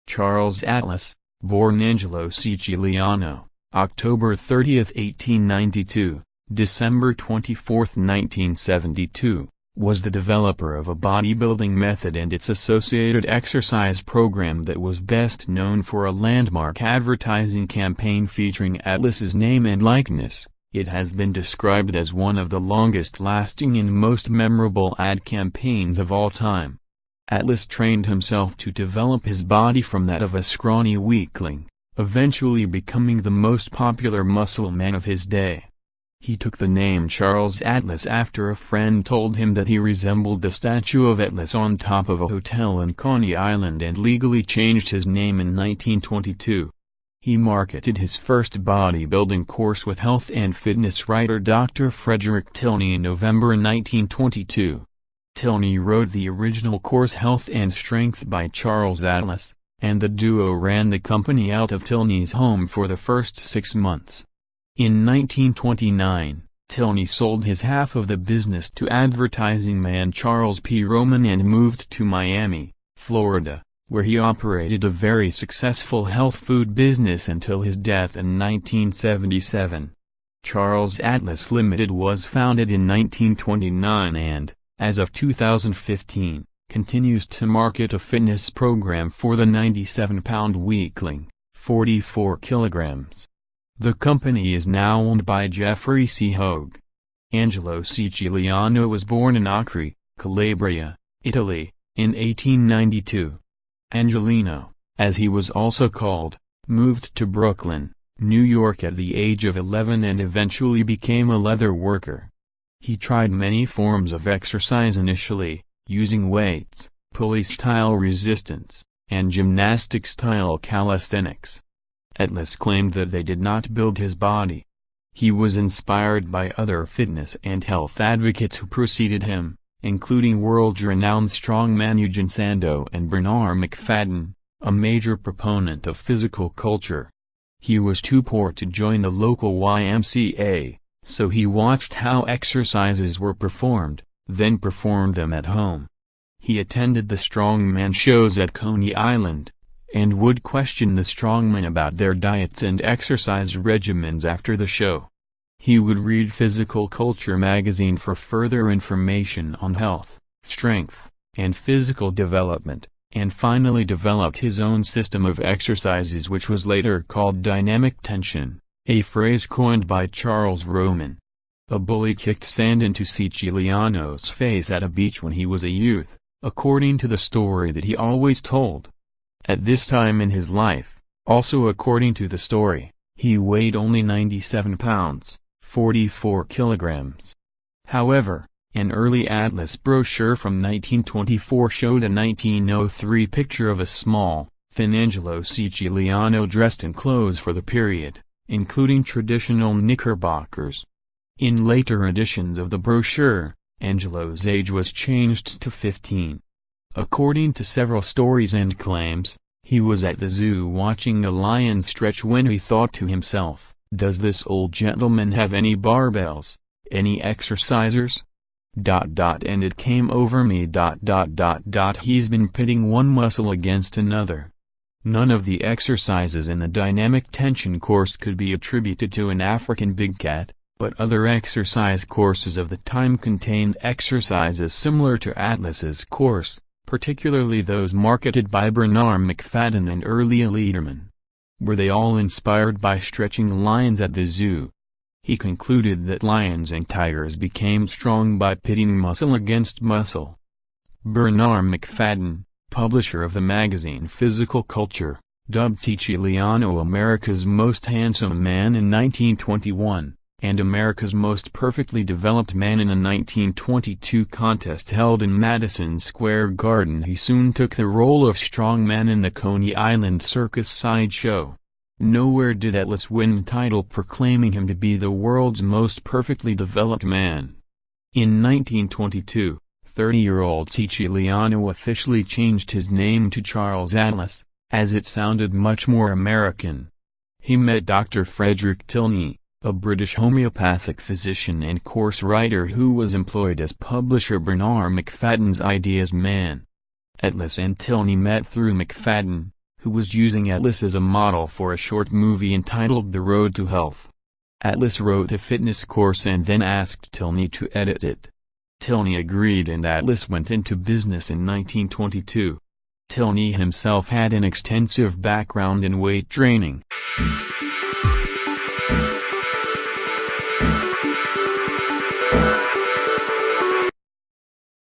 Charles Atlas, born Angelo Siciliano, October 30, 1892, December 24, 1972, was the developer of a bodybuilding method and its associated exercise program that was best known for a landmark advertising campaign featuring Atlas's name and likeness. It has been described as one of the longest-lasting and most memorable ad campaigns of all time. Atlas trained himself to develop his body from that of a scrawny weakling, eventually becoming the most popular muscle man of his day. He took the name Charles Atlas after a friend told him that he resembled the statue of Atlas on top of a hotel in Coney Island and legally changed his name in 1922. He marketed his first bodybuilding course with health and fitness writer Dr. Frederick Tilney in November 1922. Tilney wrote the original course Health and Strength by Charles Atlas, and the duo ran the company out of Tilney's home for the first 6 months. In 1929, Tilney sold his half of the business to advertising man Charles P. Roman and moved to Miami, Florida, where he operated a very successful health food business until his death in 1977. Charles Atlas Limited was founded in 1929 and, as of 2015, continues to market a fitness program for the 97-pound weakling, 44 kilograms. The company is now owned by Jeffrey C. Hogue. Angelo Siciliano was born in Acre, Calabria, Italy, in 1892. Angelino, as he was also called, moved to Brooklyn, New York at the age of 11 and eventually became a leather worker. He tried many forms of exercise initially, using weights, pulley-style resistance, and gymnastic-style calisthenics. Atlas claimed that they did not build his body. He was inspired by other fitness and health advocates who preceded him, including world-renowned strongman Eugene Sandow and Bernard McFadden, a major proponent of physical culture. He was too poor to join the local YMCA, so he watched how exercises were performed, then performed them at home. He attended the strongman shows at Coney Island, and would question the strongmen about their diets and exercise regimens after the show. He would read Physical Culture magazine for further information on health, strength, and physical development, and finally developed his own system of exercises which was later called dynamic tension, a phrase coined by Charles Roman. A bully kicked sand into Siciliano's face at a beach when he was a youth, according to the story that he always told. At this time in his life, also according to the story, he weighed only 97 pounds, 44 kilograms. However, an early Atlas brochure from 1924 showed a 1903 picture of a small, thin Angelo Siciliano dressed in clothes for the period, including traditional knickerbockers. In later editions of the brochure, Angelo's age was changed to 15. According to several stories and claims, he was at the zoo watching a lion stretch when he thought to himself, "Does this old gentleman have any barbells, any exercisers? And it came over me. He's been pitting one muscle against another." None of the exercises in the dynamic tension course could be attributed to an African big cat, but other exercise courses of the time contained exercises similar to Atlas's course, particularly those marketed by Bernard McFadden and early Lederman. Were they all inspired by stretching lions at the zoo? He concluded that lions and tigers became strong by pitting muscle against muscle. Bernard McFadden, publisher of the magazine Physical Culture, dubbed Siciliano America's most handsome man in 1921, and America's most perfectly developed man in a 1922 contest held in Madison Square Garden. He soon took the role of strongman in the Coney Island Circus sideshow. Nowhere did Atlas win a title proclaiming him to be the world's most perfectly developed man. In 1922, 30-year-old Siciliano officially changed his name to Charles Atlas, as it sounded much more American. He met Dr. Frederick Tilney, a British homeopathic physician and course writer who was employed as publisher Bernard Macfadden's Ideas Man. Atlas and Tilney met through Macfadden, who was using Atlas as a model for a short movie entitled The Road to Health. Atlas wrote a fitness course and then asked Tilney to edit it. Tilney agreed and Atlas went into business in 1922. Tilney himself had an extensive background in weight training.